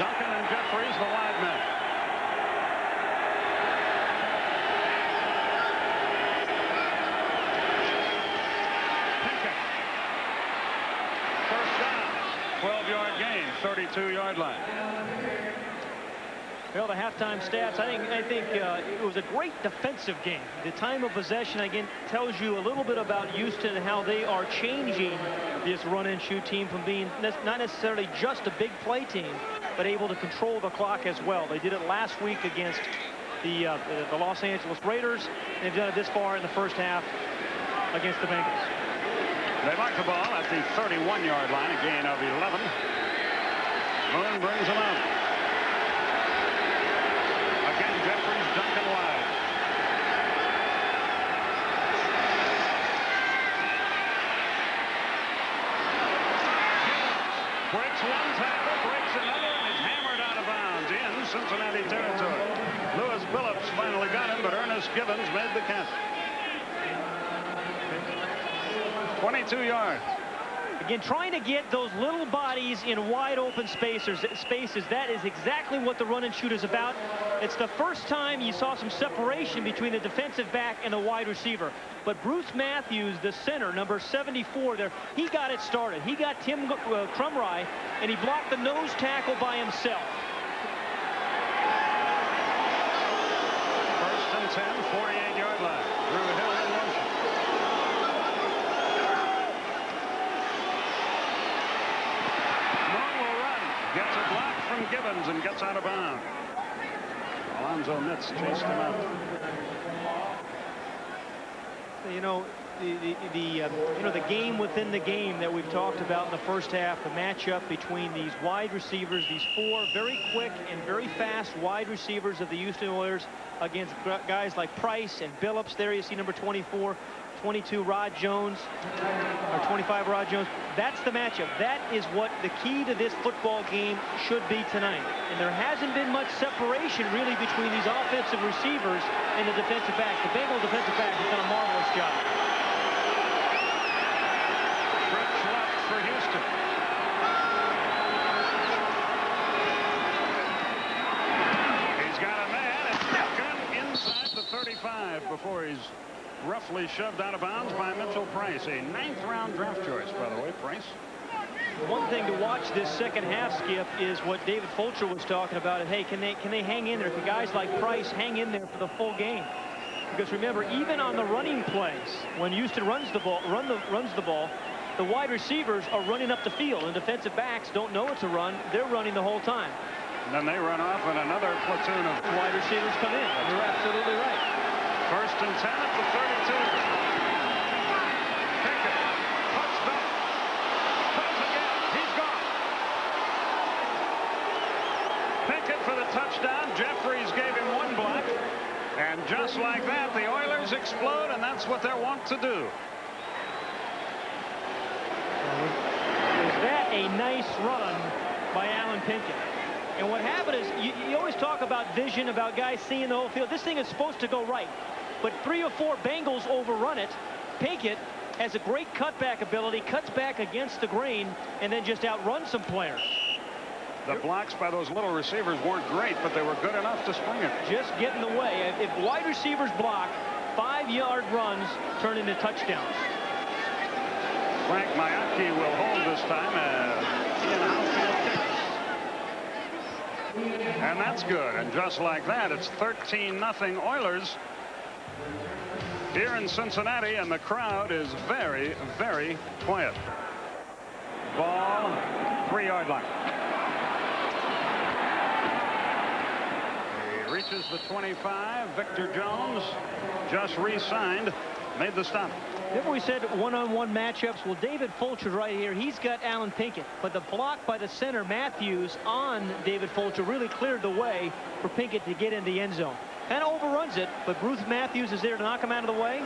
Duncan and Jeffries, the wide men. Pinkett. First down. 12-yard gain, 32-yard line. Well, the halftime stats, I think it was a great defensive game. The time of possession, again, tells you a little bit about Houston and how they are changing this run-and-shoot team from being not necessarily just a big play team, but able to control the clock as well. They did it last week against the Los Angeles Raiders, and they've done it this far in the first half against the Bengals. They mark the ball at the 31-yard line, a gain of 11. Moon brings them out. Again, Jeffries, Duncan wide. Breaks one tackle, breaks another, and is hammered out of bounds in Cincinnati territory. Lewis Phillips finally got him, but Ernest Gibbons made the catch. 22 yards. Again, trying to get those little bodies in wide open spaces. That is exactly what the run and shoot is about. It's the first time you saw some separation between the defensive back and the wide receiver. But Bruce Matthews, the center, number 74 there, he got it started. He got Tim Crumry, and he blocked the nose tackle by himself. First and 10, 48-yard line. Drew Hill in motion. Gets a block from Gibbons and gets out of bounds. Alonzo Mitz chased him out. You know, the game within the game that we've talked about in the first half, the matchup between these wide receivers, these four very quick and very fast wide receivers of the Houston Oilers against guys like Price and Billups. There you see number 24. 22 Rod Jones, or 25 Rod Jones. That's the matchup. That is what the key to this football game should be tonight. And there hasn't been much separation really between these offensive receivers and the defensive backs. The Bengal defensive back has done a marvelous job. Stretch left for Houston. He's got a man. It's Duncan inside the 35 before he's roughly shoved out of bounds by Mitchell Price. A 9th-round draft choice, by the way, Price. One thing to watch this second half, Skip, is what David Fulcher was talking about. Hey, can they hang in there? Can guys like Price hang in there for the full game? Because remember, even on the running plays, when Houston runs the ball, the wide receivers are running up the field, and defensive backs don't know it's a run. They're running the whole time. And then they run off, and another platoon of wide receivers come in. You're absolutely right. First and 10 at the 32. Pinkett puts back. Comes again. He's gone. Pinkett for the touchdown. Jeffries gave him one block. And just like that, the Oilers explode, and that's what they're wont to do. Is that a nice run by Alan Pinkett? And what happened is, you always talk about vision, about guys seeing the whole field. This thing is supposed to go right. But 3 or 4 Bengals overrun it. Pinkett has a great cutback ability, cuts back against the grain, and then just outruns some players. The blocks by those little receivers weren't great, but they were good enough to spring it. Just get in the way. If wide receivers block, 5-yard runs turn into touchdowns. Frank Mayaki will hold this time. And that's good. And just like that, it's 13-0 Oilers here in Cincinnati, and the crowd is very, very quiet. Ball, 3-yard line. He reaches the 25. Victor Jones just re-signed, made the stop. Remember we said one-on-one matchups? Well, David Fulcher right here, he's got Alan Pinkett, but the block by the center, Matthews, on David Fulcher really cleared the way for Pinkett to get in the end zone. Kind of overruns it, but Bruce Matthews is there to knock him out of the way.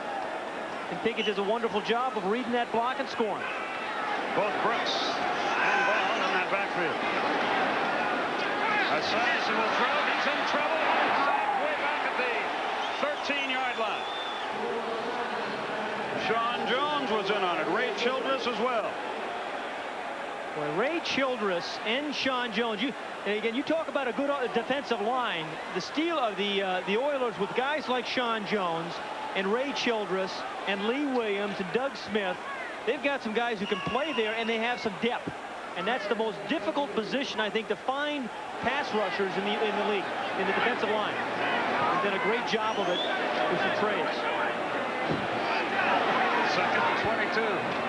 And Pinkett does a wonderful job of reading that block and scoring. Both Brooks and Ball in that backfield. Esiason will throw. He's in trouble. Sacked way back at the 13-yard line. Sean Jones was in on it. Ray Childress as well. Well, Ray Childress and Sean Jones. You talk about a good defensive line. The steal of the Oilers with guys like Sean Jones and Ray Childress and Lee Williams and Doug Smith. They've got some guys who can play there, and they have some depth. And that's the most difficult position, I think, to find pass rushers in the league, in the defensive line. They've done a great job of it with some trades. Second and 22.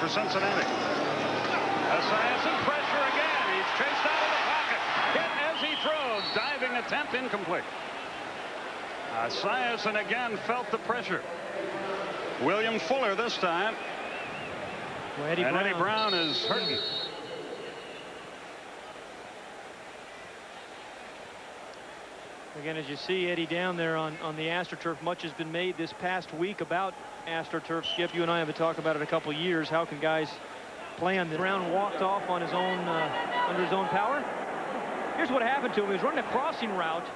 For Cincinnati. Esiason, pressure again. He's chased out of the pocket. Hit as he throws. Diving attempt incomplete. Esiason again felt the pressure. William Fuller this time. Well, Eddie Brown is hurting. Again, as you see Eddie down there on the AstroTurf, much has been made this past week about AstroTurf. Skip, you and I have talked about it a couple years. How can guys play on the ground? Walked off on his own under his own power. Here's what happened to him. He was running a crossing route.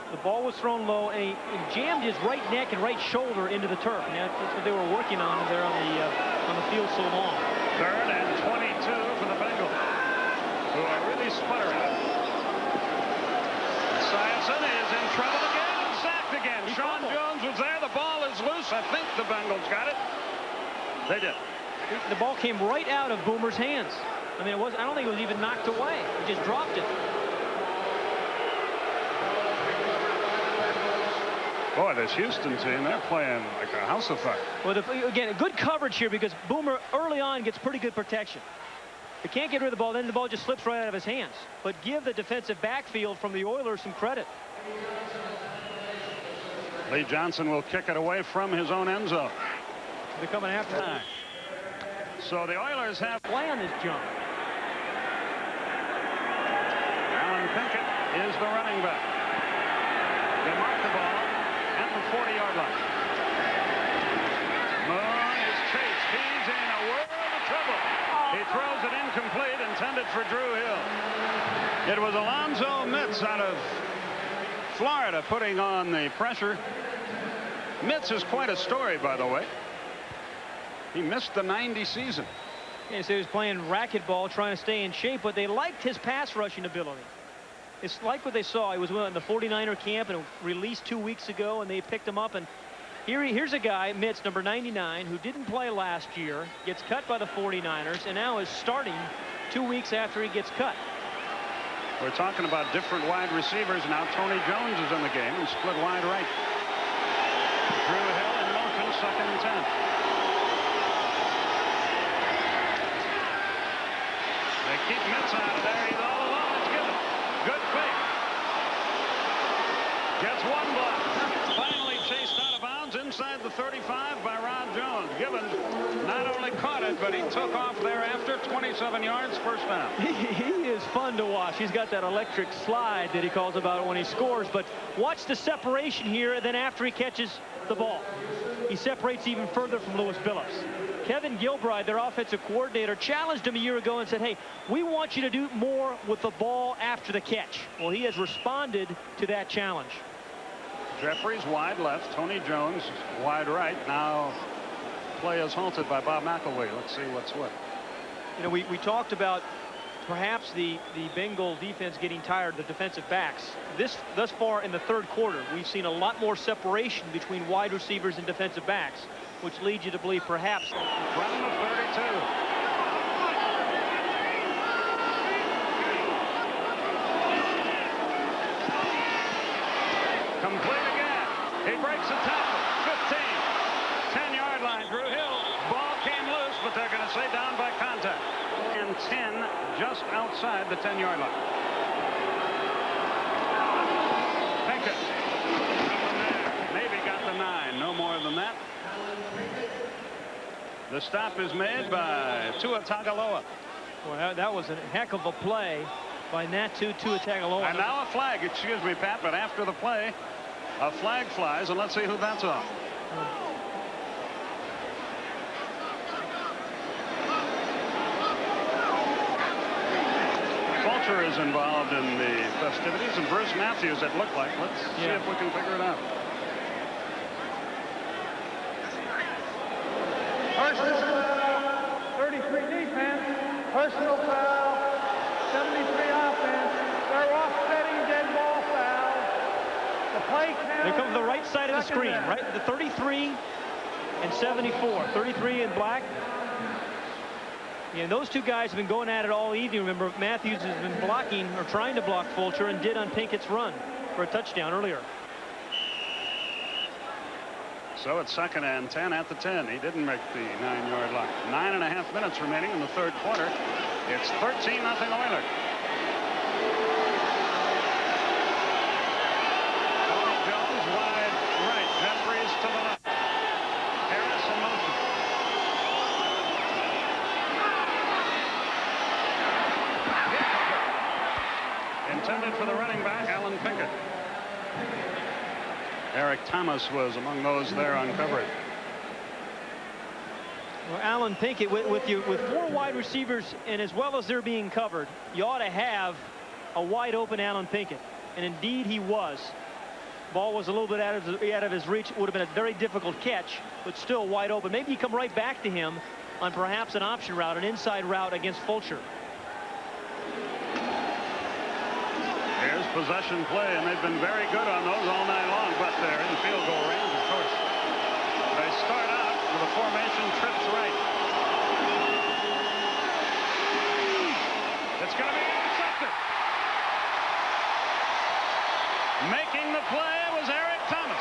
The ball was thrown low, and he jammed his right neck and right shoulder into the turf. And that's what they were working on there on the field so long. Third and 22 for the Bengals, who are really sputtering. Esiason is in trouble again and sacked again. Sean Jones was there. The ball is loose. I think the Bengals got it. They did. The ball came right out of Boomer's hands. I mean, I don't think it was even knocked away. He just dropped it. Boy, this Houston team, they're playing like a house of fire. Well, again, a good coverage here because Boomer early on gets pretty good protection. They can't get rid of the ball, then the ball just slips right out of his hands. But give the defensive backfield from the Oilers some credit. Lee Johnson will kick it away from his own end zone. They're coming after him. So the Oilers have play on this jump. Alan Pinkett is the running back. They mark the ball at the 40-yard line. Moon is chased. He's in a world of trouble. He throws it incomplete, intended for Drew Hill. It was Alonzo Mitz out of Florida putting on the pressure. Mitz is quite a story, by the way. He missed the 90 season. Yeah, so he was playing racquetball, trying to stay in shape, but they liked his pass rushing ability. It's like what they saw. He was in the 49er camp and released 2 weeks ago, and they picked him up. And here's a guy, Mitz, number 99, who didn't play last year, gets cut by the 49ers, and now is starting 2 weeks after he gets cut. We're talking about different wide receivers. Now Tony Jones is in the game and split wide right. Drew Hill in motion, second and 10. They keep Mitz out of there. He's all alone. It's given. Good fake. Gets one block. Finally chased out of bounds inside the 35 by Ron Jones. Gibbons not only caught it, but he took off thereafter. 27 yards, first down. He is fun to watch. He's got that electric slide that he calls about when he scores. But watch the separation here. And then after he catches the ball, he separates even further from Lewis Billups. Kevin Gilbride, their offensive coordinator, challenged him a year ago and said, hey, we want you to do more with the ball after the catch. Well, he has responded to that challenge. Jeffries wide left, Tony Jones wide right. Now play is halted by Bob McElwee. Let's see what's what. You know, we talked about perhaps the Bengal defense getting tired, the defensive backs. Thus far in the third quarter, we've seen a lot more separation between wide receivers and defensive backs, which leads you to believe perhaps. From the 32. Complete again. He breaks the tackle. 15. 10-yard line. Drew Hill. Ball came loose, but they're going to say down by contact. And 10 just outside the 10-yard line. Pinkett. Maybe got the 9. No more than that. The stop is made by Tua Tagovailoa. Well, that was a heck of a play by Tua Tagovailoa. And now a flag, excuse me, Pat, but after the play, a flag flies, and let's see who that's on. Fulcher is involved in the festivities, and Bruce Matthews, it looked like. Let's see if we can figure it out. screen, right? The 33 and 74. 33 in black. And those two guys have been going at it all evening. Remember, Matthews has been blocking or trying to block Fulcher and did on Pinkett's run for a touchdown earlier. So it's 2nd and 10 at the 10. He didn't make the 9-yard line. 9.5 minutes remaining in the third quarter. It's 13-0 Oilers. Tony Jones wide right. Jeffries to the left. Harris in motion. Intended for the running back, Alan Pinkett. Eric Thomas was among those there on coverage. Well, Alan Pinkett, with 4 wide receivers, and as well as they're being covered, you ought to have a wide open Alan Pinkett. And indeed he was. Ball was a little bit out of his reach. It would have been a very difficult catch, but still wide open. Maybe you come right back to him on perhaps an option route, an inside route against Fulcher. Here's possession play, and they've been very good on those all night long, but they're in field goal range, of course. They start out with a formation, trips right. It's going to be intercepted. Making the play was Eric Thomas.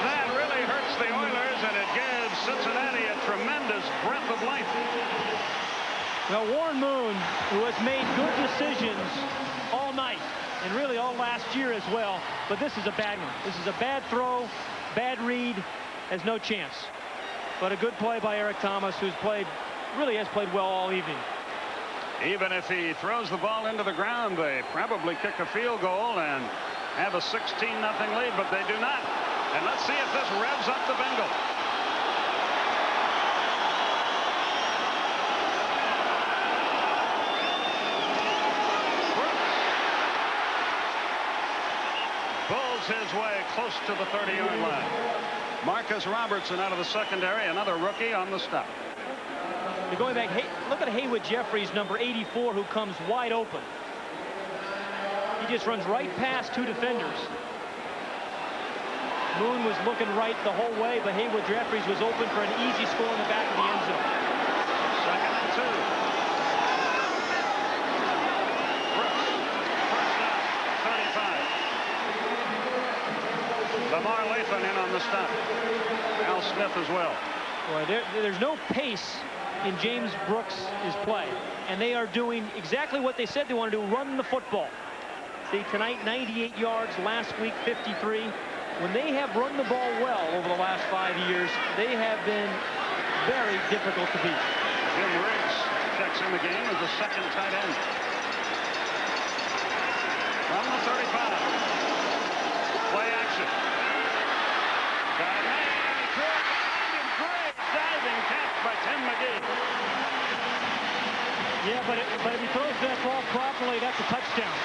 That really hurts the Oilers, and it gives Cincinnati a tremendous breath of life. Well, Warren Moon, who has made good decisions all night and really all last year as well, but this is a bad one. This is a bad throw, bad read, has no chance. But a good play by Eric Thomas, who's really has played well all evening. Even if he throws the ball into the ground, they probably kick a field goal and have a 16-0 lead, but they do not. And let's see if this revs up the Bengals. Pulls his way close to the 30-yard line. Marcus Robertson out of the secondary, another rookie on the stop. You're going back, look at Haywood Jeffries, number 84, who comes wide open. He just runs right past 2 defenders. Moon was looking right the whole way, but Haywood Jeffries was open for an easy score in the back of the end zone. 2nd and 2. Brooks, first down, 35. Lamar Lathan in on the stop. Al Smith as well. Boy, there's no pace in James Brooks' play, and they are doing exactly what they said they want to do, run the football. See, tonight 98 yards, last week 53. When they have run the ball well over the last 5 years, they have been very difficult to beat. Jim Riggs checks in the game as the 2nd tight end. From the 35. Play action. Got a man. Great diving catch by Tim McGee. Yeah, but if he throws that ball properly, that's a touchdown.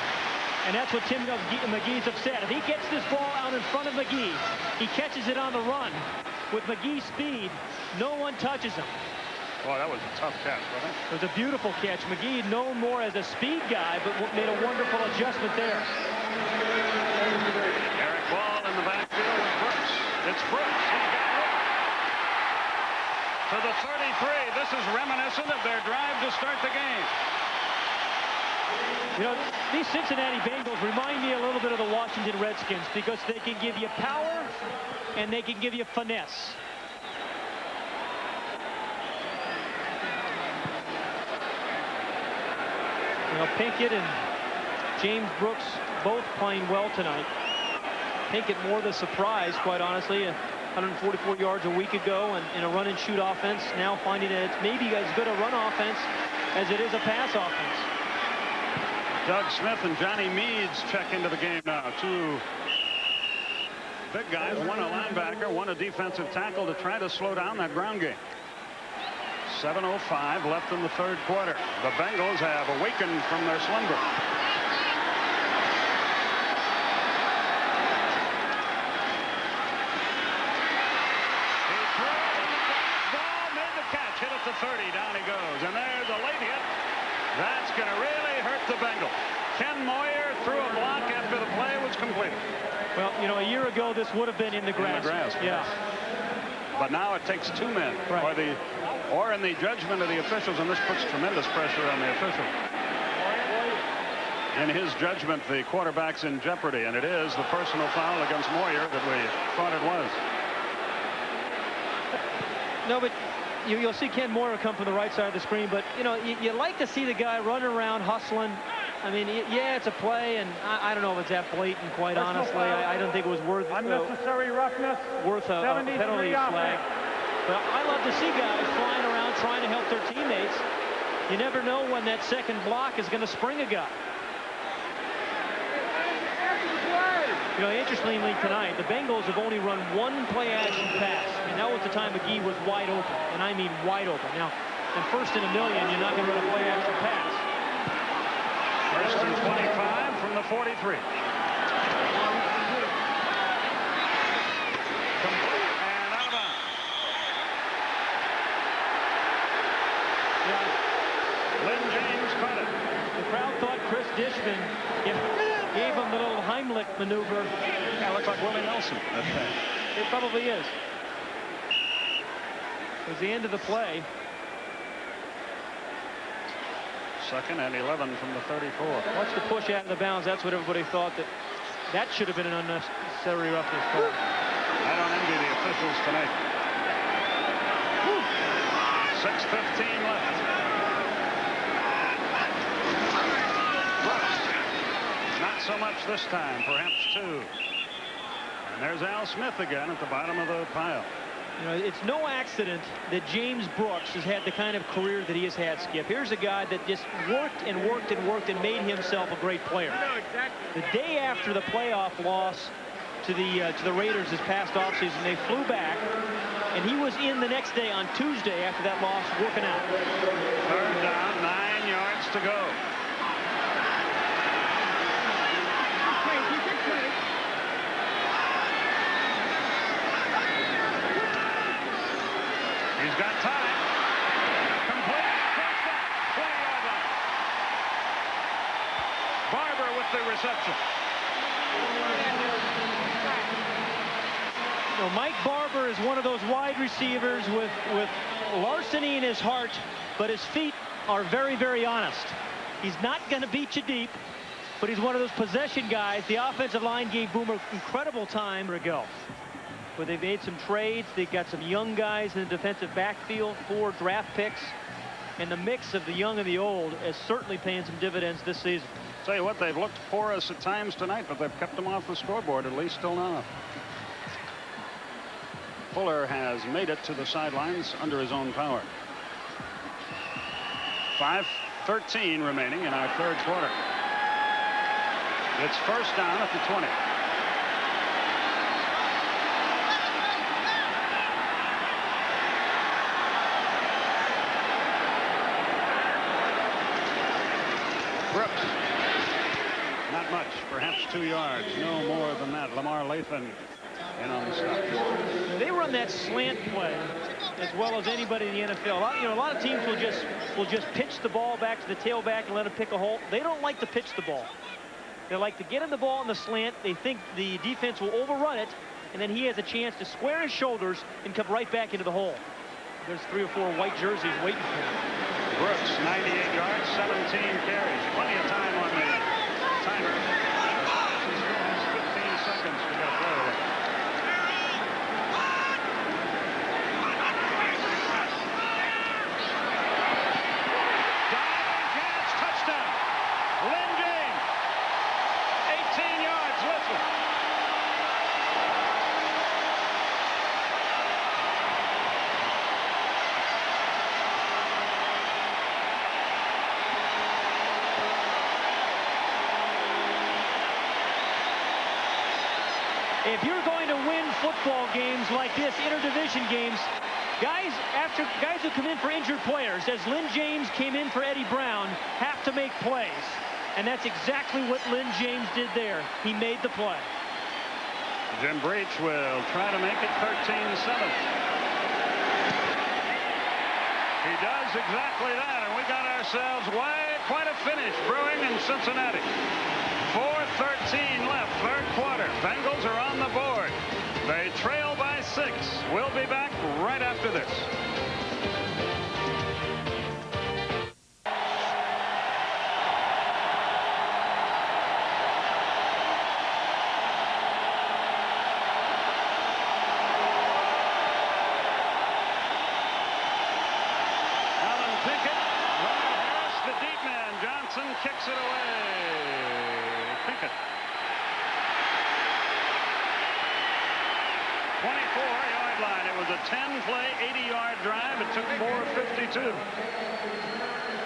And that's what Tim McGee's upset. If he gets this ball out in front of McGee, he catches it on the run. With McGee's speed, no one touches him. Well, that was a tough catch, wasn't it? It was a beautiful catch. McGee known more as a speed guy, but made a wonderful adjustment there. Eric Ball in the backfield with Brooks. It's Brooks. He's got it. To the 33. This is reminiscent of their drive to start the game. You know, these Cincinnati Bengals remind me a little bit of the Washington Redskins because they can give you power and they can give you finesse. You know, Pinkett and James Brooks both playing well tonight. Pinkett more the surprise, quite honestly. 144 yards a week ago and in a run and shoot offense, now finding that it's maybe as good a run offense as it is a pass offense. Doug Smith and Johnny Meads check into the game now. 2 big guys, one a linebacker, one a defensive tackle to try to slow down that ground game. 7:05 left in the third quarter. The Bengals have awakened from their slumber. Hit at the 30, down he goes, and there's a late hit. That's going to really hurt the Bengals. Well, you know, a year ago this would have been in the grass. Yeah. But now it takes 2 men, right. or in the judgment of the officials, and this puts tremendous pressure on the official. In his judgment, the quarterback's in jeopardy, and it is the personal foul against Moyer that we thought it was. No, but you'll see Ken Moyer come from the right side of the screen, but you know, you like to see the guy running around hustling. I mean, yeah, it's a play, and I don't know if it's that blatant, quite honestly. I don't think it was worth unnecessary roughness, worth a penalty flag. But I love to see guys flying around trying to help their teammates. You never know when that second block is going to spring a guy. You know, interestingly tonight, the Bengals have only run 1 play-action pass, and that was the time McGee was wide open, and I mean wide open. Now, in first and a million, you're not going to run a play-action pass. First and 25 from the 43. Complete and out of bounds. Yeah. Lynn James caught it. The crowd thought Chris Dishman gave him the little Heimlich maneuver. Yeah, looks like Willie Nelson. It probably is. It was the end of the play. Second and 11 from the 34. Watch the push out of the bounds. That's what everybody thought, that should have been an unnecessary roughness call. I don't envy the officials tonight. 6:15 left. Brooks. Not so much this time, perhaps 2. And there's Al Smith again at the bottom of the pile. You know, it's no accident that James Brooks has had the kind of career that he has had, Skip. Here's a guy that just worked and worked and worked and made himself a great player. The day after the playoff loss to the Raiders this past offseason, they flew back, and he was in the next day on Tuesday after that loss working out. Third down, 9 yards to go. He's got time. Complete. Touchdown. 20-yard line. Barber with the reception. You know, Mike Barber is one of those wide receivers with larceny in his heart, but his feet are very, very honest. He's not going to beat you deep, but he's one of those possession guys. The offensive line gave Boomer incredible time to go. But they've made some trades. They've got some young guys in the defensive backfield, 4 draft picks. And the mix of the young and the old is certainly paying some dividends this season. Tell you what, they've looked for us at times tonight, but they've kept them off the scoreboard, at least till now. Fuller has made it to the sidelines under his own power. 5:13 remaining in our third quarter. It's first down at the 20. Brooks. Not much, perhaps 2 yards, no more than that. Lamar Lathan in on the stop. They run that slant play as well as anybody in the NFL. A lot of teams will just pitch the ball back to the tailback and let him pick a hole. They don't like to pitch the ball. They like to get him the ball in the slant. They think the defense will overrun it, and then he has a chance to square his shoulders and come right back into the hole. There's 3 or 4 white jerseys waiting for him. Brooks, 98 yards, 17 carries. Plenty of time on the timer. 15 seconds to go through. Diving catch, touchdown. Lynn James, 18 yards, listen. If you're going to win football games like this, interdivision games, guys who come in for injured players, as Lynn James came in for Eddie Brown, have to make plays. And that's exactly what Lynn James did there. He made the play. Jim Breach will try to make it 13-7. He does exactly that, and we got ourselves quite a finish brewing in Cincinnati. 4:13 left, third quarter. Bengals are on the board. They trail by 6. We'll be back right after this. Kicks it away. Pinkett. 24-yard line. It was a 10-play, 80-yard drive. It took 4:52.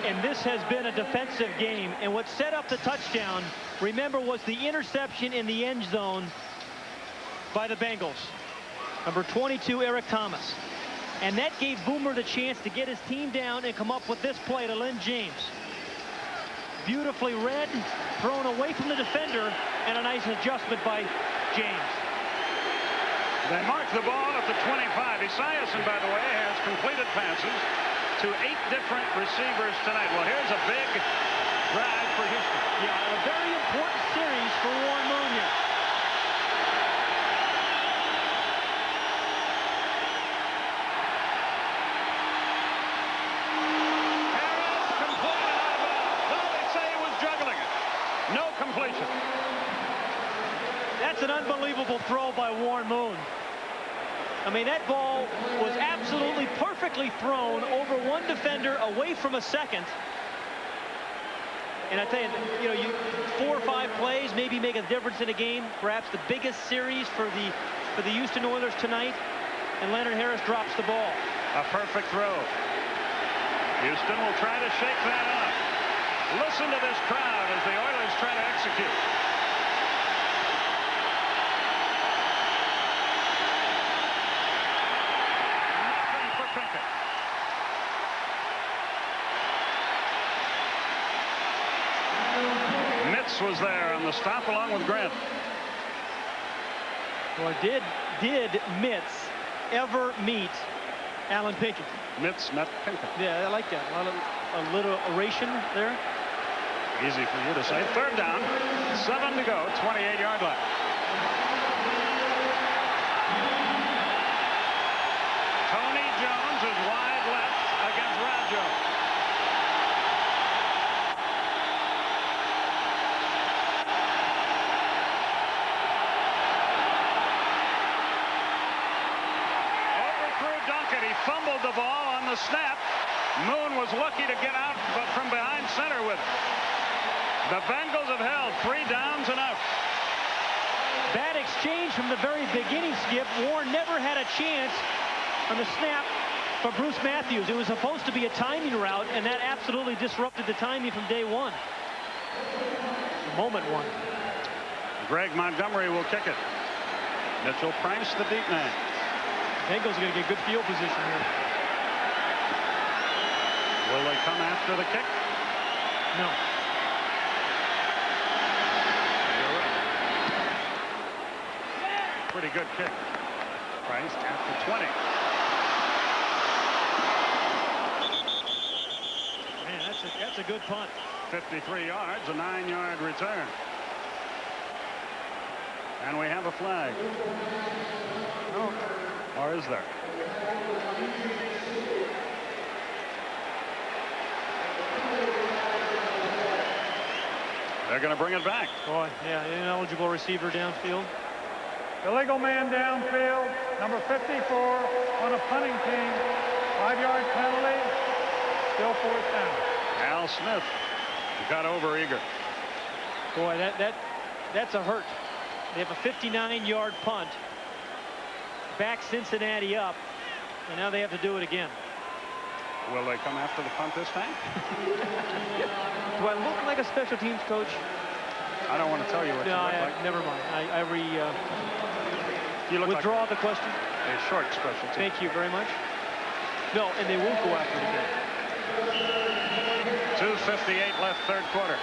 And this has been a defensive game. And what set up the touchdown, remember, was the interception in the end zone by the Bengals. Number 22, Eric Thomas. And that gave Boomer the chance to get his team down and come up with this play to Lynn James. Beautifully read, thrown away from the defender, and a nice adjustment by James. They mark the ball at the 25. Esiason, by the way, has completed passes to 8 different receivers tonight. Well, here's a big drive for Houston. Yeah, a very important series for Warren Moon here. Completion. That's an unbelievable throw by Warren Moon. I mean, that ball was absolutely perfectly thrown over one defender, away from a second. And I tell you, 4 or 5 plays maybe make a difference in a game. Perhaps the biggest series for the Houston Oilers tonight. And Leonard Harris drops the ball. A perfect throw. Houston will try to shake that up. Listen to this crowd as the Oilers try to execute. Nothing for Pinkett. Mitz was there on the stop along with Grant. Well, did Mitz ever meet Alan Pinkett? Mitz met Pinkett. Yeah, I like that. A little oration there. Easy for you to say. Third down, 7 to go, 28-yard line. Tony Jones is wide left against Rod Jones. Overthrew Duncan. He fumbled the ball on the snap. Moon was lucky to get out, but from behind center with it. The Bengals have held 3 downs and out. Bad exchange from the very beginning, Skip. Warren never had a chance on the snap from Bruce Matthews. It was supposed to be a timing route, and that absolutely disrupted the timing from day one. The moment one. Greg Montgomery will kick it. Mitchell Price, the deep man. Bengals are going to get good field position here. Will they come after the kick? No. Pretty good kick. Price after 20. Man, that's a good punt. 53 yards, a 9-yard return. And we have a flag. Oh. Or is there? They're going to bring it back. Boy, yeah, ineligible receiver downfield. Illegal man downfield, number 54 on a punting team. 5-yard penalty. Still 4th down. Al Smith got over eager. Boy, that's a hurt. They have a 59-yard punt. Back Cincinnati up, and now they have to do it again. Will they come after the punt this time? Do I look like a special teams coach? I don't want to tell you what you look like. Never mind. You look withdraw like the question. A short special team. Thank you very much. No, and they won't go after it again. 2:58 left, third quarter.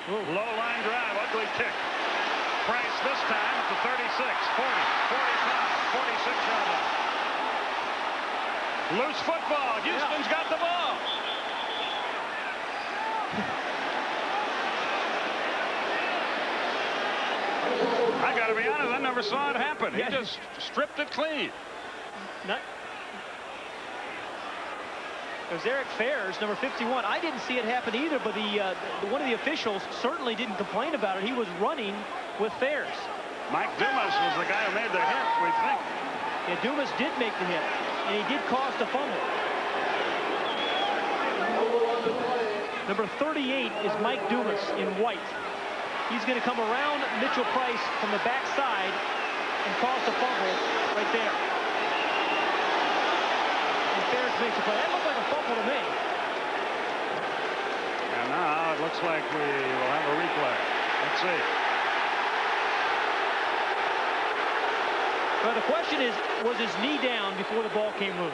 Low line drive, ugly kick. Price this time at the 36, 40, 45, 46-yard line. Loose football. Houston's got the ball. I got to be honest, I never saw it happen. He just stripped it clean. It was Eric Fairs, number 51. I didn't see it happen either, but one of the officials certainly didn't complain about it. He was running with Fairs. Mike Dumas was the guy who made the hit, we think. Yeah, Dumas did make the hit, and he did cause the fumble. Number 38 is Mike Dumas in white. He's going to come around Mitchell Price from the backside and cause the fumble right there. And Fairs makes a play. That looked like a fumble to me. And now it looks like we will have a replay. Let's see. Well, the question is, was his knee down before the ball came loose?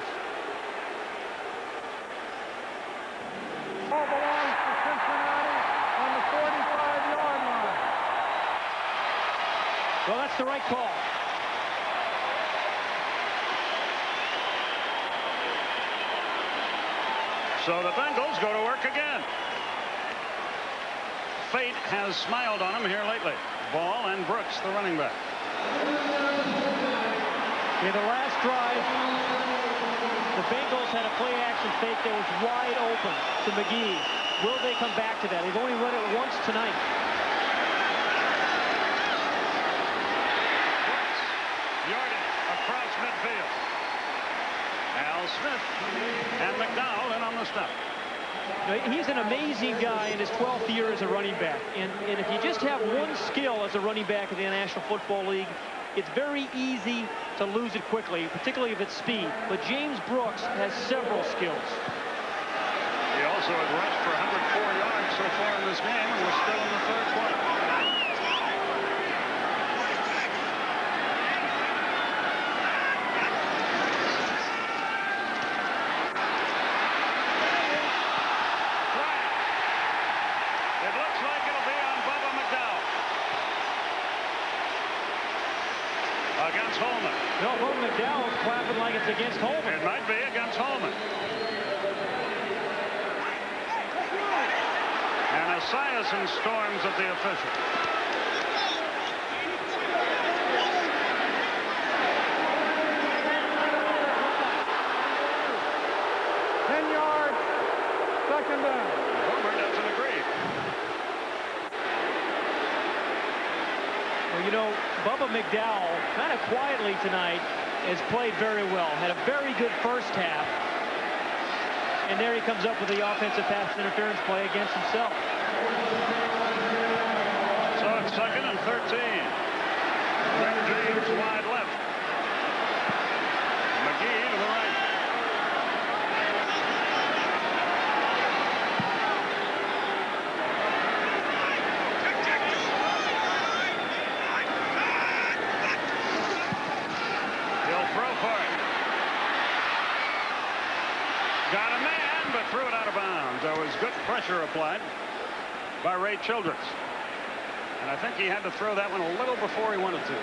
Ball belongs to Cincinnati on the 45-yard line. Well, that's the right call. So the Bengals go to work again. Fate has smiled on him here lately. Ball and Brooks, the running back. In the last drive, the Bengals had a play-action fake that was wide open to McGee. Will they come back to that? They've only run it once tonight. Brooks, yardage across midfield. Al Smith and McDowell in on the stop. He's an amazing guy in his 12th year as a running back. And if you just have one skill as a running back in the National Football League, it's very easy to lose it quickly, particularly if it's speed. But James Brooks has several skills. He also has rushed for 104 yards so far in this game, and we're still in the third quarter. It looks like it'll be on Bubba McDowell. Against Holman. No, Bubba McDowell's clapping like it's against Holman. It might be against Holman. And Esiason storms at the official. Second down. Homer doesn't agree. Well, you know, Bubba McDowell, kind of quietly tonight, has played very well. Had a very good first half. And there he comes up with the offensive pass interference play against himself. So it's second and 13. Rick James wide left. McGee to the right. He'll throw for it. Got a man, but threw it out of bounds. There was good pressure applied by Ray Childress. And I think he had to throw that one a little before he wanted to.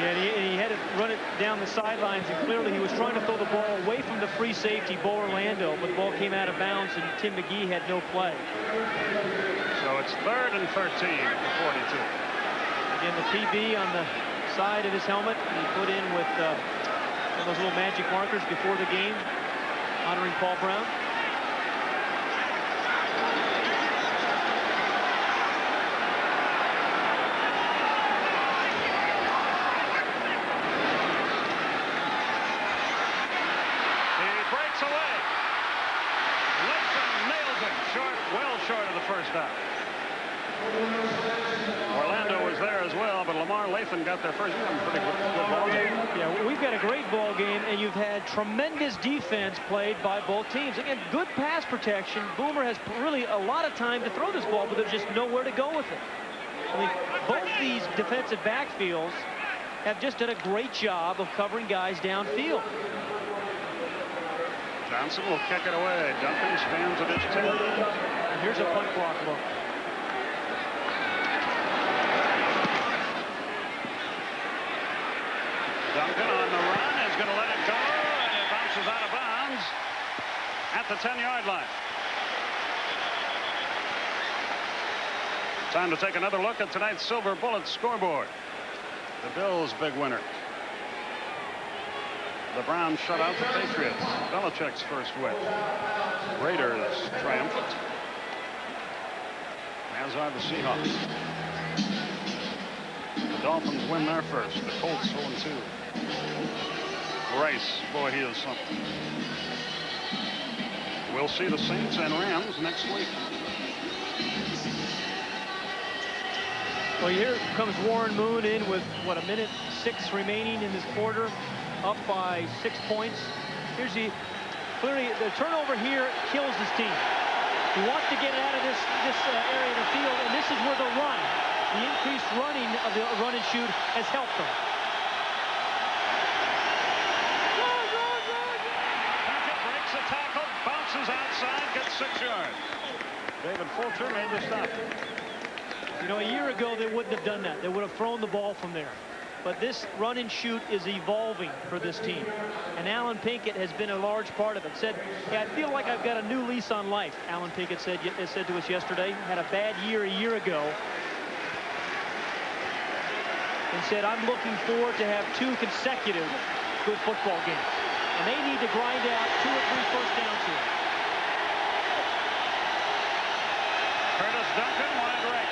Yeah, and he had to run it down the sidelines, and clearly he was trying to throw the ball away from the free safety, Bo Orlando, but the ball came out of bounds, and Tim McGee had no play. So it's third and 13 for 42. Again, the PB on the side of his helmet, he put in with those little magic markers before the game, honoring Paul Brown. Short of the first down. Orlando was there as well, but Lamar Lathan got there first. He's having a pretty good ball game. Yeah, we've got a great ball game, and you've had tremendous defense played by both teams. Again, good pass protection. Boomer has really a lot of time to throw this ball, but there's just nowhere to go with it. I mean, both these defensive backfields have just done a great job of covering guys downfield. Johnson will kick it away. Duncan stands at his 10. Here's a punt block look. at the 10-yard line. Time to take another look at tonight's Silver Bullet scoreboard. The Bills' big winner. The Browns shut out the Patriots. Belichick's first win. Raiders triumphant, as are the Seahawks. The Dolphins win their first. The Colts 0-2. Rice, boy, he is something. We'll see the Saints and Rams next week. Well, here comes Warren Moon in with, what, a minute 6 remaining in this quarter, up by 6 points. Here's clearly the turnover here kills this team. He wants to get it out of this area of the field, and this is where the increased running of the run and shoot has helped them. Hackett breaks a tackle, bounces outside, gets 6 yards. David Fulcher made the stop. You know, a year ago they wouldn't have done that. They would have thrown the ball from there. But this run and shoot is evolving for this team. And Alan Pinkett has been a large part of it. Said, yeah, I feel like I've got a new lease on life, Alan Pinkett said to us yesterday. Had a bad year a year ago. And said, I'm looking forward to have 2 consecutive good football games. And they need to grind out 2 or 3 first downs here. Curtis Duncan wide right.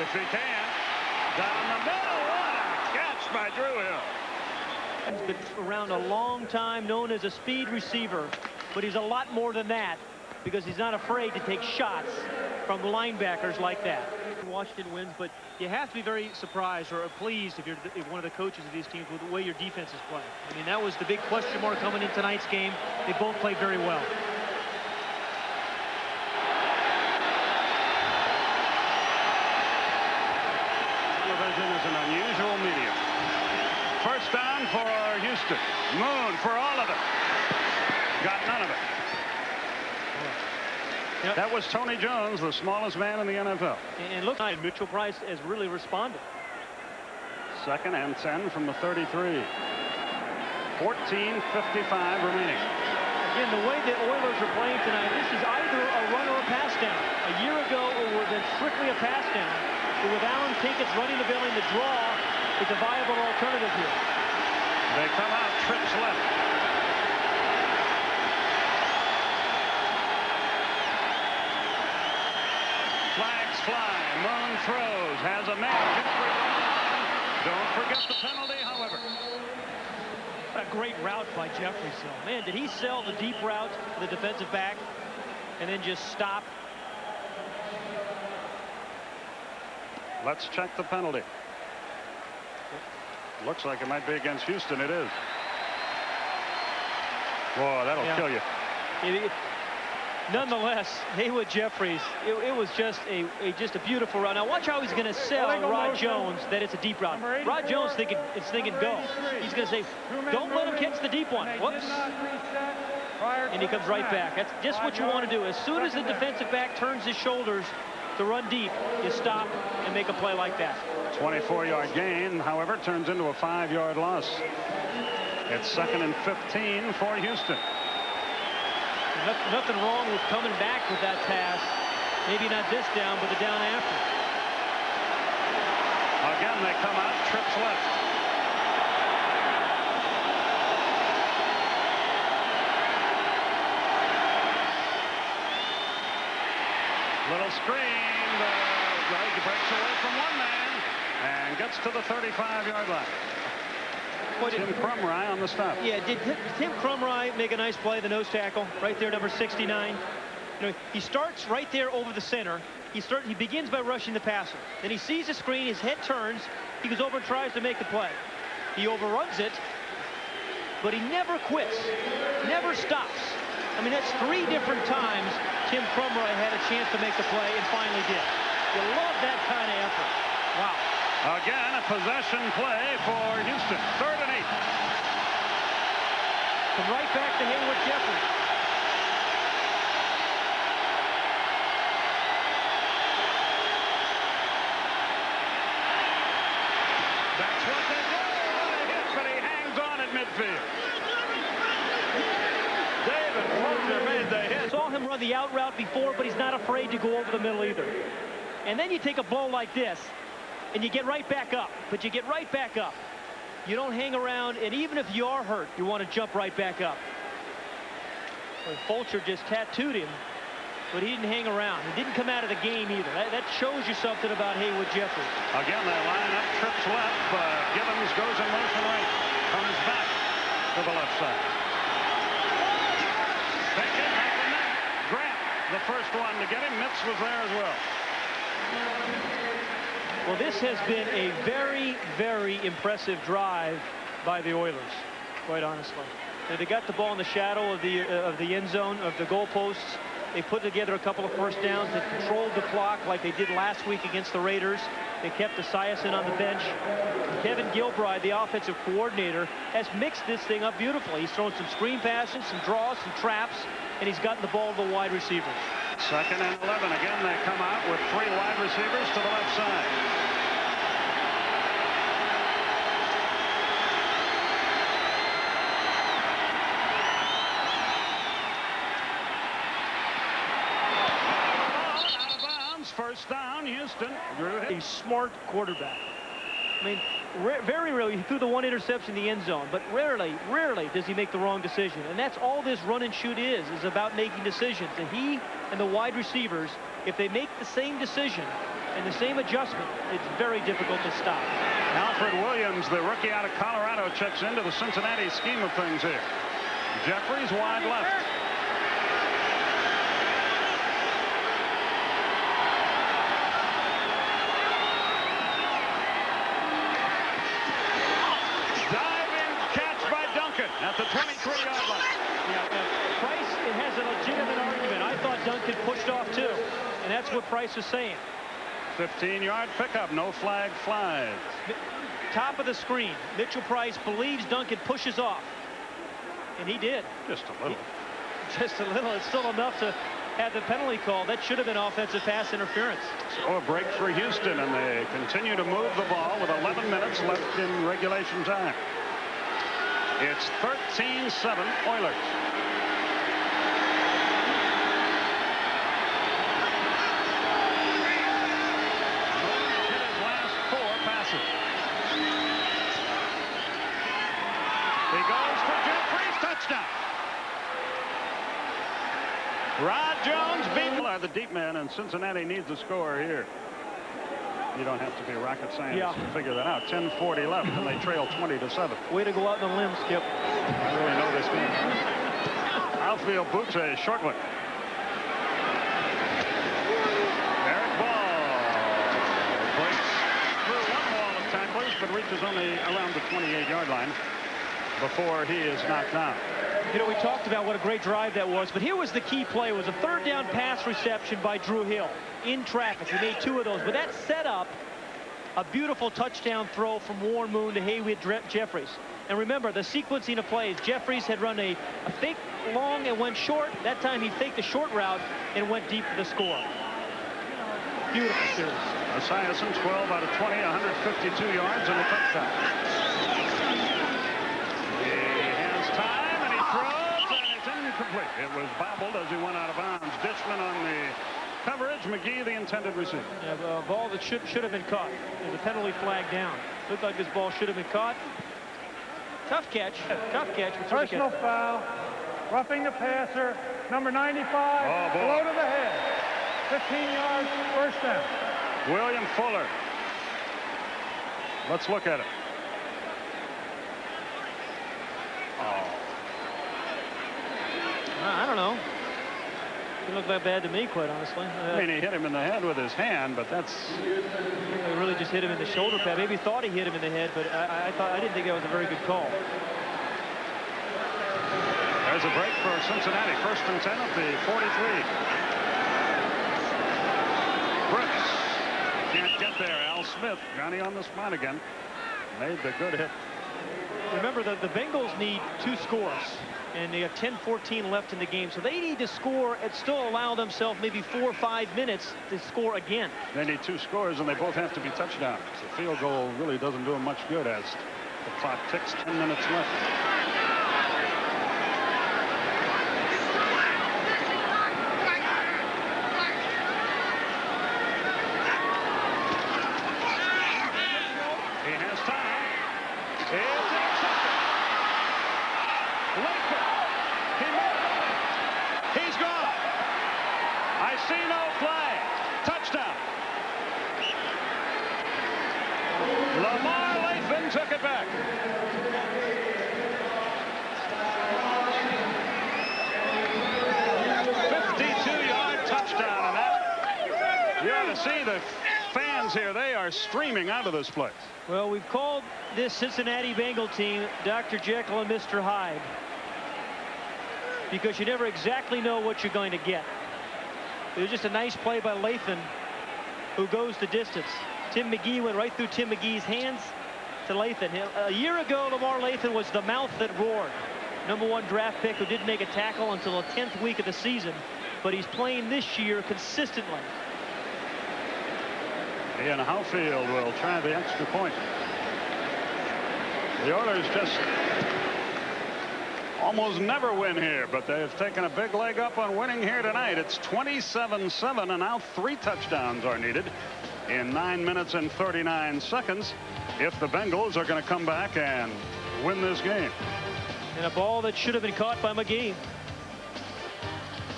If he can, down the middle, what a catch by Drew Hill. He's been around a long time, known as a speed receiver, but he's a lot more than that because he's not afraid to take shots from linebackers like that. Washington wins, but you have to be very surprised or pleased if you're one of the coaches of these teams with the way your defense is playing. I mean, that was the big question mark coming in tonight's game. They both played very well. Is an unusual medium. First down for Houston. Moon for all of it. Got none of it. Yep. That was Tony Jones, the smallest man in the NFL. And look, Mitchell Price has really responded. 2nd and 10 from the 33. 14:55 remaining. Again, the way the Oilers are playing tonight, this is either a run or a pass down. A year ago, it would have been strictly a pass down. But with Alan Pinkett's running the building, the draw is a viable alternative here. They come out, trips left. Flags fly. Moon throws. Has a man. Don't forget the penalty, however. What a great route by Jeffries, though. Man, did he sell the deep route to the defensive back and then just stop? Let's check the penalty. Looks like it might be against Houston. It is. Boy, that'll kill you. Nonetheless, Haywood Jeffries, it was just a beautiful route. Now watch how he's going to sell Rod Jones that it's a deep route. Rod Jones thinking go. He's going to say, don't let him catch the deep one. Whoops. And he comes right back. That's just what you want to do. As soon as the defensive back turns his shoulders to run deep, you stop and make a play like that. 24-yard gain, however, turns into a 5-yard loss. It's 2nd and 15 for Houston. Nothing wrong with coming back with that pass. Maybe not this down, but the down after. Again, they come out, trips left. Little screen. Greg breaks away from one man and gets to the 35-yard line. Tim Crumry on the stop. Yeah, did Tim Crumry make a nice play, the nose tackle, right there, number 69? You know, he starts right there over the center. He begins by rushing the passer. Then he sees the screen, his head turns, he goes over and tries to make the play. He overruns it, but he never quits, never stops. I mean, that's 3 different times Tim Crumry had a chance to make the play and finally did. You love that kind of effort. Wow. Again, a possession play for Houston. 3rd and 8. Come right back to Haywood Jeffries. field. David Fletcher made the hit. Saw him run the out route before, but he's not afraid to go over the middle either. And then you take a blow like this, and you get right back up. But you get right back up. You don't hang around, and even if you are hurt, you want to jump right back up. Well, Fulcher just tattooed him, but he didn't hang around. He didn't come out of the game either. That shows you something about Haywood Jeffries. Again, they line up, trips left. Gibbons goes in motion right. Comes back to the left side. Taken at the net. Grant, the first one to get him. Mitz was there as well. Well, this has been a very, very impressive drive by the Oilers, quite honestly. They got the ball in the shadow of the end zone, of the goalposts. They put together a couple of first downs. They controlled the clock like they did last week against the Raiders. They kept Esiason on the bench. Kevin Gilbride, the offensive coordinator, has mixed this thing up beautifully. He's thrown some screen passes, some draws, some traps, and he's gotten the ball to the wide receivers. 2nd and 11. Again, they come out with 3 wide receivers to the left side. First down, Houston. A smart quarterback. I mean, very rarely, he threw the one interception in the end zone, but rarely does he make the wrong decision. And that's all this run and shoot is about making decisions. And he and the wide receivers, if they make the same decision and the same adjustment, it's very difficult to stop. Alfred Williams, the rookie out of Colorado, checks into the Cincinnati scheme of things here. Jeffries wide left. At the 23-yard line. Yeah, Price has a legitimate argument. I thought Duncan pushed off too, and that's what Price is saying. 15-yard pickup, no flag flies. Top of the screen. Mitchell Price believes Duncan pushes off, and he did. Just a little. Just a little. It's still enough to have the penalty call. That should have been offensive pass interference. So a break for Houston, and they continue to move the ball with 11 minutes left in regulation time. It's 13-7 Oilers. Murray's hit his last 4 passes. He goes for Jeffries, touchdown. Rod Jones beat the deep man, and Cincinnati needs a score here. You don't have to be a rocket scientist to figure that out. 10:40 left, and they trail 20-7. Way to go out on the limb, Skip. I really know this game. Outfield boots a short one. Eric Ball breaks through one wall of tacklers, but reaches only around the 28-yard line before he is knocked down. You know, we talked about what a great drive that was, but here was the key play. It was a 3rd down pass reception by Drew Hill in traffic. He made 2 of those, but that set up a beautiful touchdown throw from Warren Moon to Haywood Jeffries. And remember, the sequencing of plays. Jeffries had run a fake long and went short. That time he faked the short route and went deep for the score. Beautiful series. Esiason, 12 out of 20, 152 yards and a touchdown. He has time, and he throws, and it's incomplete. It was bobbled as he went out of bounds. Dishman on the coverage. McGee, the intended receiver. Yeah, a ball that should have been caught. There's a penalty flag down. Looked like this ball should have been caught. Tough catch. Tough catch. Personal foul. Roughing the passer. Number 95. Blow to the head. 15 yards. First down. William Fuller. Let's look at it. I don't know. Didn't look that bad to me, quite honestly. I mean, he hit him in the head with his hand, but that's... He really just hit him in the shoulder pad. Maybe thought he hit him in the head, but I didn't think that was a very good call. There's a break for Cincinnati. 1st and 10 at the 43. Brooks can't get there. Al Smith, Johnny on the spot again, made the good hit. Remember, the Bengals need 2 scores, and they have 10:14 left in the game, so they need to score and still allow themselves maybe 4 or 5 minutes to score again. They need 2 scores, and they both have to be touchdowns. The field goal really doesn't do them much good as the clock ticks. 10 minutes left. took it back. Touchdown, and that you ought to see the fans here. They are streaming out of this place. Well, we've called this Cincinnati Bengal team Dr. Jekyll and Mr. Hyde because you never exactly know what you're going to get. It was just a nice play by Lathan, who goes the distance. Tim McGee went right through Tim McGee's hands to Lathan. A year ago, Lamar Lathan was the mouth that roared. #1 draft pick who didn't make a tackle until the 10th week of the season. But he's playing this year consistently. Ian Howfield will try the extra point. The Oilers just almost never win here, but they've taken a big leg up on winning here tonight. It's 27-7, and now 3 touchdowns are needed in 9 minutes and 39 seconds if the Bengals are going to come back and win this game. And a ball that should have been caught by McGee.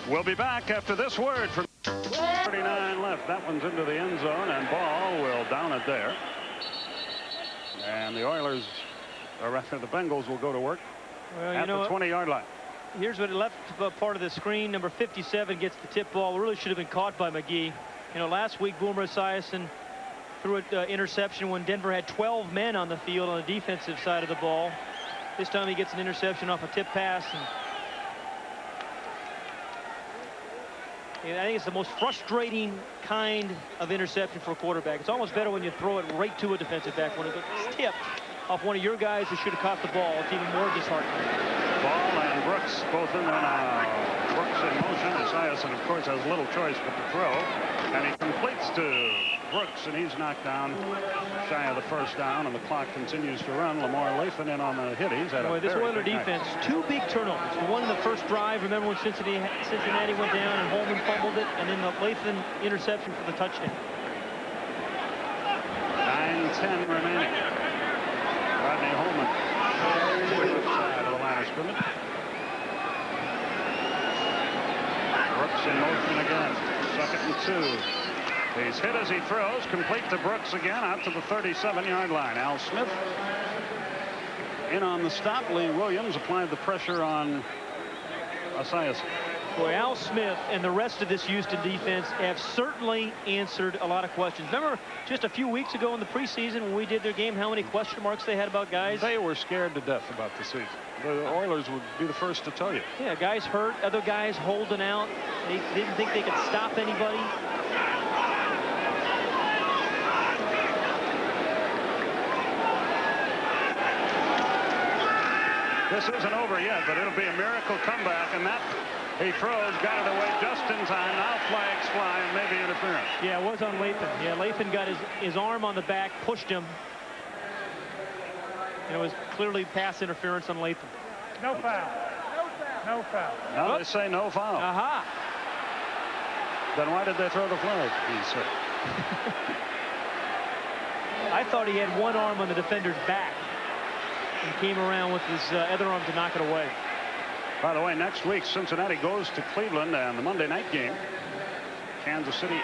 We'll be back after this word from 39 left. That one's into the end zone, and Ball will down it there. And the Oilers, or rather the Bengals, will go to work at the 20-yard line. Here's what left part of the screen. Number 57 gets the tip ball. Really should have been caught by McGee. You know, last week Boomer Esiason threw an interception when Denver had 12 men on the field on the defensive side of the ball. This time he gets an interception off a tip pass. And I think it's the most frustrating kind of interception for a quarterback. It's almost better when you throw it right to a defensive back. When it's tipped off one of your guys who should have caught the ball, it's even more disheartening. Ball and Brooks both in there now. Brooks in motion. Esiason, of course, has little choice but to throw. And he completes to Brooks, and he's knocked down shy of the first down, and the clock continues to run. Lamar Lathan in on the hit. He's had a this Oiler defense, 2 big turnovers. The one in the first drive, remember when Cincinnati went down and Holman fumbled it, and then the Lathan interception for the touchdown. 9:10 remaining. Rodney Holman side of the line of scrimmage. Brooks in motion again. 2nd and 2. He's hit as he throws. Complete to Brooks again out to the 37-yard line. Al Smith in on the stop. Lee Williams applied the pressure on Esiason. Boy, Al Smith and the rest of this Houston defense have certainly answered a lot of questions. Remember just a few weeks ago in the preseason when we did their game, how many question marks they had about guys? They were scared to death about the season. The Oilers would be the first to tell you. Yeah, guys hurt, other guys holding out. They didn't think they could stop anybody. This isn't over yet, but it'll be a miracle comeback, and that he throws, got it away just in time. Now flags fly and maybe interference. Yeah, it was on Lathan. Yeah, Lathan got his arm on the back, pushed him. And it was clearly pass interference on Lathan. No foul. No foul. Now they say no foul. Aha. Then why did they throw the flag? He said. I thought he had one arm on the defender's back. He came around with his other arm to knock it away. By the way, next week Cincinnati goes to Cleveland, and the Monday night game, Kansas City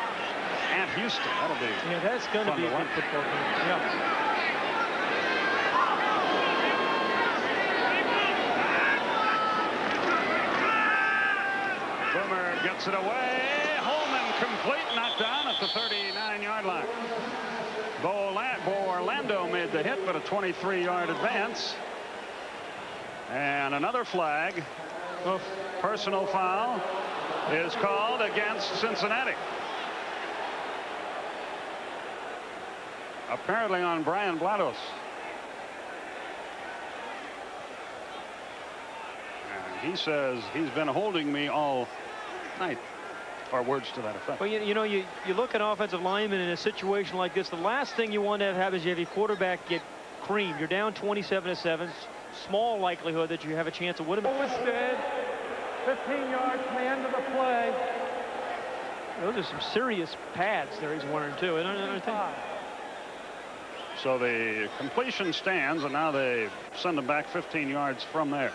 at Houston. That'll be that's going to be a good football game. Yeah. Boomer gets it away. Holman complete, knocked down at the 39-yard line. Orlando made the hit, but a 23-yard advance. And another flag. Personal foul is called against Cincinnati. Apparently on Brian Blados. And he says he's been holding me all night. Or words to that effect. Well, you know, you look at offensive linemen in a situation like this. The last thing you want to have is you have your quarterback get creamed. You're down 27-7. Small likelihood that you have a chance of winning. Withstood. 15 yards from the end of the play. Those are some serious pads there he's wearing too. I don't think. So the completion stands, and now they send him back 15 yards from there.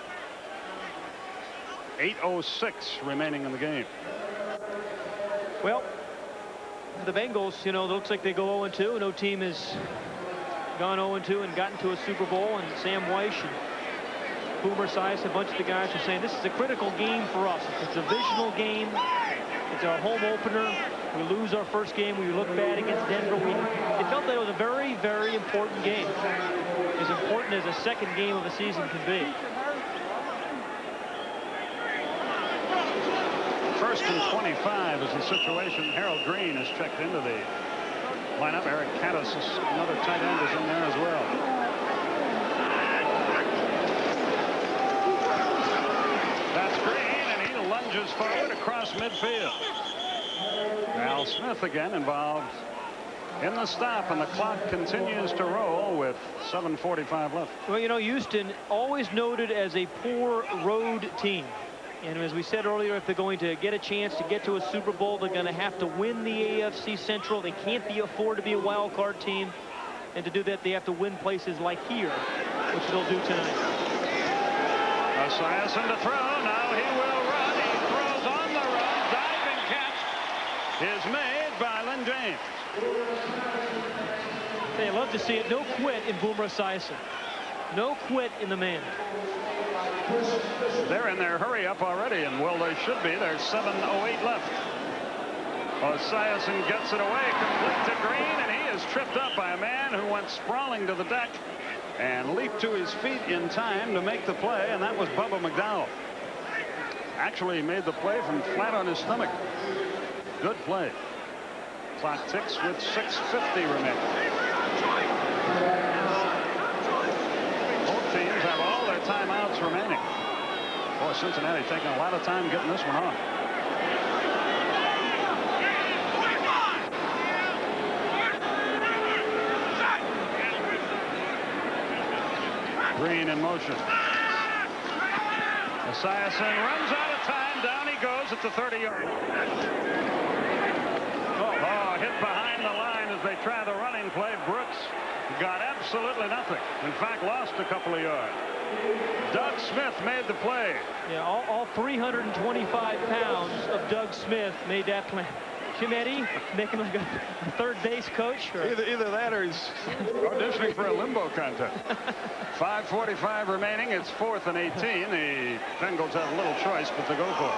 8:06 remaining in the game. Well, the Bengals, you know, it looks like they go 0-2. No team has gone 0-2 and gotten to a Super Bowl, and Sam Weiss and Boomer Esiason, a bunch of the guys are saying this is a critical game for us. It's a divisional game. It's our home opener. We lose our first game. We look bad against Denver. It felt that it was a very, very important game. As important as a second game of a season can be. First and 25 is the situation. Harold Green is checked into the lineup. Eric Caddis, another tight end, is in there as well. That's Green, and he lunges forward across midfield. Al Smith again involved in the stop, and the clock continues to roll with 7:45 left. Well, you know, Houston always noted as a poor road team. And as we said earlier, if they're going to get a chance to get to a Super Bowl, they're going to have to win the AFC Central. They can't afford to be a wild card team. And to do that, they have to win places like here, which they'll do tonight. Esiason to throw. Now he will run. He throws on the run. Diving catch is made by Lynn James. Hey, I love to see it. No quit in Boomer Esiason. No quit in the man. They're in their hurry up already, and well, they should be. There's 7:08 left. Esiason gets it away, complete to Green, and he is tripped up by a man who went sprawling to the deck and leaped to his feet in time to make the play, and that was Bubba McDowell. Actually made the play from flat on his stomach. Good play. Clock ticks with 6:50 remaining. Both teams have all their timeouts remaining. Boy, Cincinnati taking a lot of time getting this one on. Green in motion. Esiason runs out of time. Down he goes at the 30-yard. Oh, hit behind the line as they try the running play. Brooks got absolutely nothing. In fact, lost a couple of yards. Doug Smith made the play. Yeah, all 325 pounds of Doug Smith made that play. Chinetti making like a third base coach. Or... Either that or he's auditioning for a limbo contest. 5:45 remaining. It's 4th and 18. The Bengals have a little choice, but they go for it.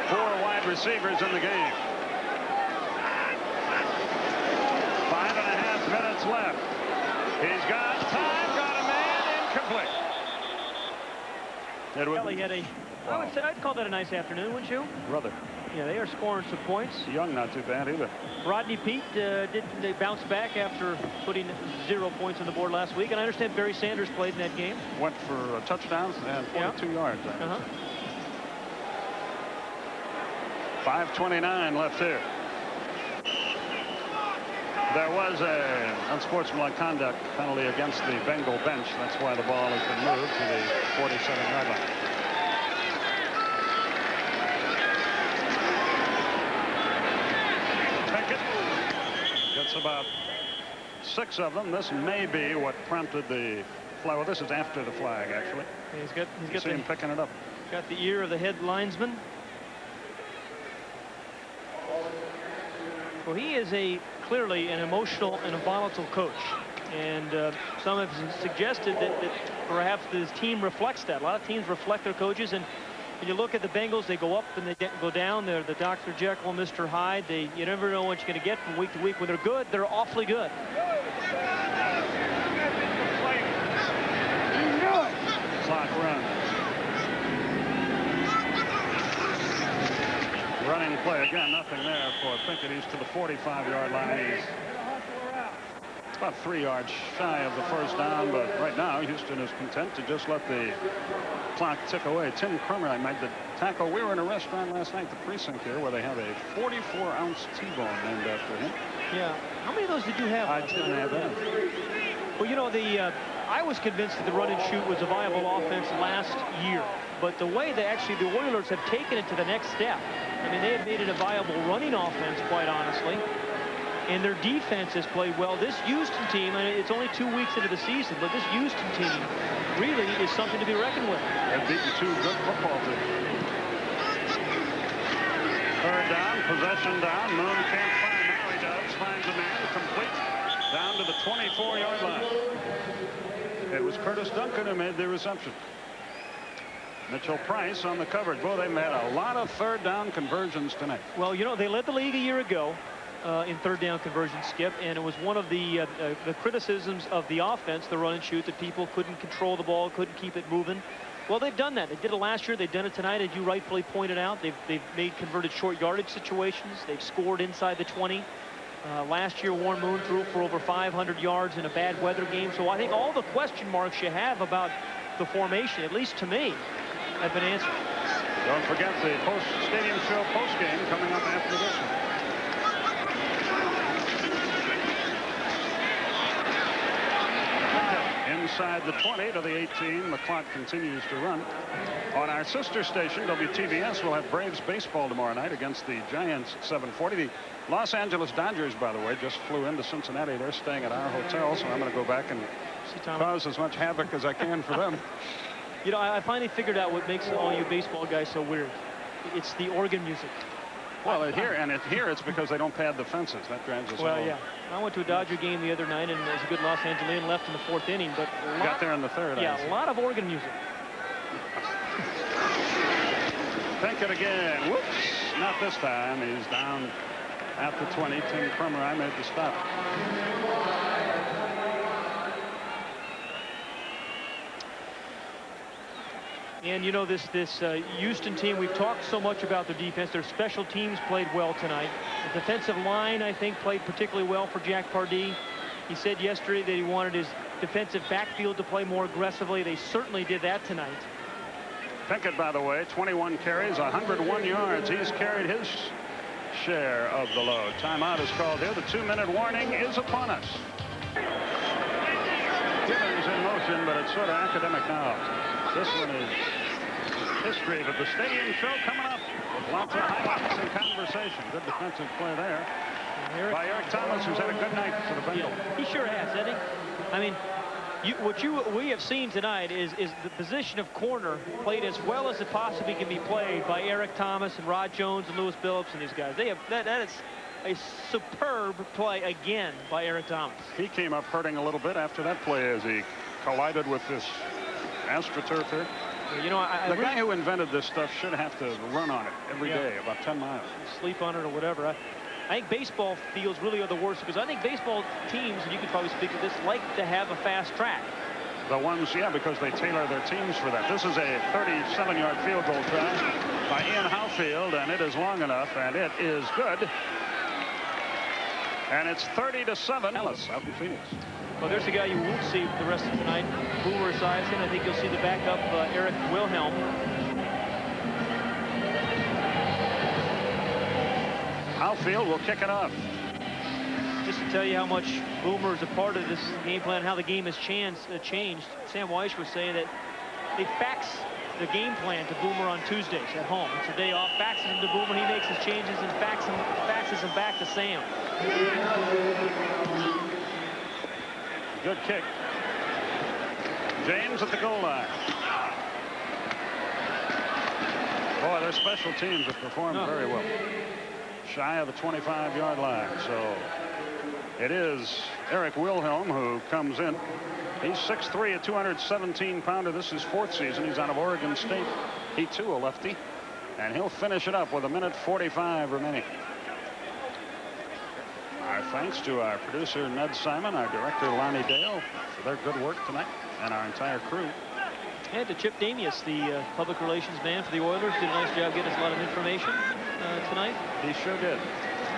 4 wide receivers in the game. 5.5 minutes left. He's got time, got a man, incomplete. Kelly had a, I'd call that a nice afternoon, wouldn't you? Brother. Yeah, they are scoring some points. Young, not too bad either. Rodney Peete they bounced back after putting 0 points on the board last week, and I understand Barry Sanders played in that game. Went for a touchdown and 42 yards. 5:29 left here. There was an unsportsmanlike conduct penalty against the Bengal bench. That's why the ball has been moved to the 47-yard line. Pickett gets about 6 of them. This may be what prompted the flag. Well, this is after the flag, actually. He's got him picking it up. Got the ear of the head linesman. Well, he is clearly an emotional and a volatile coach, and some have suggested that perhaps his team reflects that. A lot of teams reflect their coaches, and when you look at the Bengals, they go up and they go down. They're the Dr. Jekyll, Mr. Hyde. You never know what you're going to get from week to week. When they're good, they're awfully good. Clock runs. Running play again, nothing there for Pickett. He's to the 45-yard line. He's about 3 yards shy of the first down, but right now Houston is content to just let the clock tick away. Tim Crummer made the tackle. We were in a restaurant last night, the Precinct here, where they have a 44-ounce T-bone named after him. Yeah. How many of those did you have? I didn't have that. Well, you know, I was convinced that the run and shoot was a viable offense last year, but the way that actually the Oilers have taken it to the next step, I mean, they have made it a viable running offense, quite honestly, and their defense has played well. This Houston team, and it's only 2 weeks into the season, but this Houston team really is something to be reckoned with. They've beaten 2 good football teams. Third down, possession down. Moon can't find. Now he does. Finds a man complete down to the 24-yard line. It was Curtis Duncan who made the reception. Mitchell Price on the coverage. Boy, they've had a lot of third down conversions tonight. Well, you know, they led the league a year ago in third down conversion, Skip, and it was one of the criticisms of the offense, the run and shoot, that people couldn't control the ball, couldn't keep it moving. Well, they've done that. They did it last year. They've done it tonight, as you rightfully pointed out. They've made converted short yardage situations. They've scored inside the 20. Last year, Warren Moon threw for over 500 yards in a bad weather game. So I think all the question marks you have about the formation, at least to me, have been answered. Don't forget the stadium show post game coming up after this one. Inside the 20 to the 18. The clock continues to run. On our sister station, WTVS, we'll have Braves baseball tomorrow night against the Giants at 7:40. The Los Angeles Dodgers, by the way, just flew into Cincinnati. They're staying at our hotel, so I'm going to go back and cause as much havoc as I can for them. You know, I finally figured out what makes all you baseball guys so weird. It's the organ music. Well, here it's because they don't pad the fences. That drives us all. Well, yeah. I went to a Dodger game the other night, and it was a good Los Angelean left in the 4th inning. But got there in the 3rd. Yeah, a lot of organ music. Think it again. Whoops. Not this time. He's down at the 20. Tim Krumrie made the stop. And you know, this Houston team, we've talked so much about their defense. Their special teams played well tonight. The defensive line, I think, played particularly well for Jack Pardee. He said yesterday that he wanted his defensive backfield to play more aggressively. They certainly did that tonight. Pickett, by the way, 21 carries, 101 yards. He's carried his share of the load. Timeout is called here. The 2-minute warning is upon us. Gibbons in motion, but it's sort of academic now. This one is history, but the stadium show coming up with lots of highlights and conversation. Good defensive play there by Eric Thomas, who's had a good night for the Bengals. Yeah, he sure has, hasn't he? I mean, what we have seen tonight is the position of corner played as well as it possibly can be played by Eric Thomas and Rod Jones and Lewis Billups and these guys. They have that is a superb play again by Eric Thomas. He came up hurting a little bit after that play as he collided with this AstroTurf here. You know, the guy who invented this stuff should have to run on it every day, about 10 miles. Sleep on it or whatever. I think baseball fields really are the worst, because I think baseball teams, and you could probably speak to this, like to have a fast track. The ones, yeah, because they tailor their teams for that. This is a 37-yard field goal try by Ian Howfield, and it is long enough, and it is good. And it's 30-7. Ellis out in Phoenix. Well, there's a guy you won't see the rest of tonight. Boomer Esiason. I think you'll see the backup, Eric Wilhelm. Howfield will kick it off. Just to tell you how much Boomer is a part of this game plan, how the game has changed. Sam Weiss was saying that they fax the game plan to Boomer on Tuesdays at home. It's a day off. Faxes him to Boomer. He makes his changes and faxes him back to Sam. Good kick. James at the goal line. Boy, their special teams have performed very well. Shy of the 25-yard line. So it is Eric Wilhelm who comes in. He's 6'3", a 217-pounder. This is 4th season. He's out of Oregon State. He, too, a lefty. And he'll finish it up with 1:45 remaining. Our thanks to our producer, Ned Simon, our director, Lonnie Dale, for their good work tonight, and our entire crew. And to Chip Damius, the public relations man for the Oilers, did a nice job getting us a lot of information tonight. He sure did.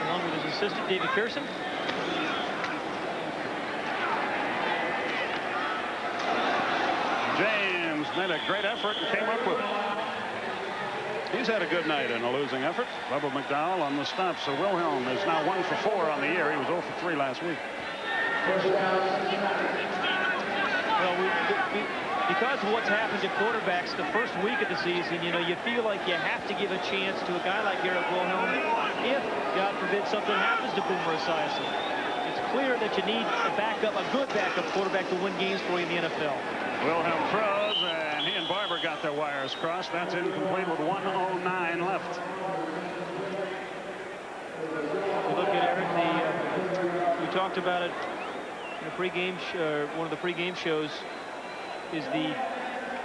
Along with his assistant, David Pearson. James made a great effort and came up with it. He's had a good night in a losing effort. Bubba McDowell on the stop. So Wilhelm is now 1 for 4 on the year. He was 0 for 3 last week. Well, because of what's happened to quarterbacks the first week of the season, you know, you feel like you have to give a chance to a guy like Eric Wilhelm if, God forbid, something happens to Boomer Esiason. It's clear that you need a good backup quarterback to win games for you in the NFL. Wilhelm throws, and he and Barber got their wires crossed. That's incomplete with 1:09 left. You look at Eric, we talked about it the pregame, one of the pregame shows, is the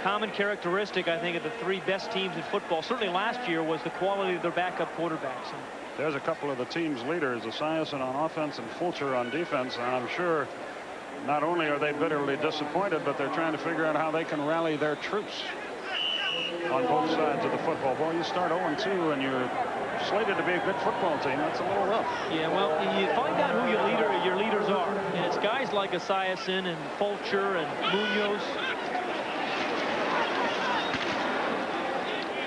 common characteristic, I think, of the three best teams in football, certainly last year, was the quality of their backup quarterbacks. And there's a couple of the team's leaders, Esiason on offense and Fulcher on defense, and I'm sure not only are they bitterly disappointed, but they're trying to figure out how they can rally their troops on both sides of the football. Boy, you start 0-2 and you're slated to be a good football team. That's a little rough. Yeah, well, you find out who your leaders are, and it's guys like Esiason and Fulcher and Munoz.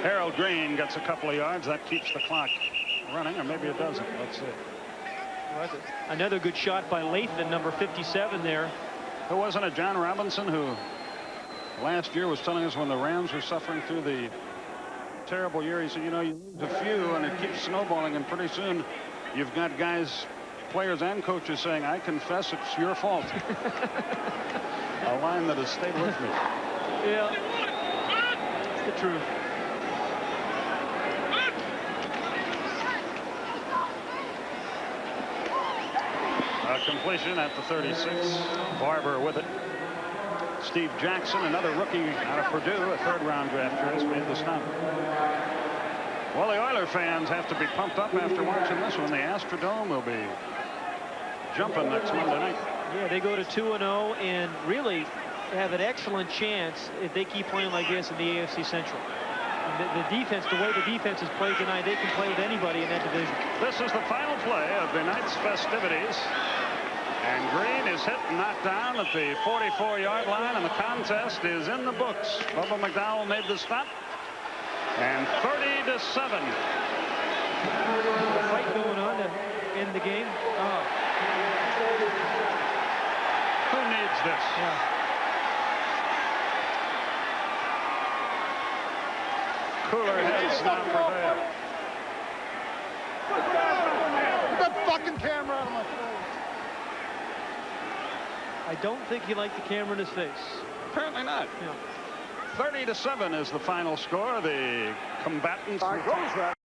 Harold Green gets a couple of yards. That keeps the clock running, or maybe it doesn't. Let's see. Another good shot by Lathan, number 57 there. Who wasn't it, John Robinson, who last year was telling us when the Rams were suffering through the terrible year, he said, you know, you lose a few and it keeps snowballing, and pretty soon you've got guys, players and coaches saying, I confess it's your fault. A line that has stayed with me. Yeah, it's the truth. A completion at the 36. Barber with it. Steve Jackson, another rookie out of Purdue, a third-round draft choice, made the stop. Well, the Oiler fans have to be pumped up after watching this one. The Astrodome will be jumping next Monday night. Yeah, they go to 2-0 and really have an excellent chance if they keep playing like this in the AFC Central. The defense, the way the defense is played tonight, they can play with anybody in that division. This is the final play of the night's festivities. And Green is hit and knocked down at the 44-yard line, and the contest is in the books. Bubba McDowell made the stop. And 30-7. The fight going on to end the game. Oh. Who needs this? Yeah. Cooler heads now prevail. Get that fucking camera out of my face. I don't think he liked the camera in his face. Apparently not. Yeah. 30-7 is the final score. The combatants.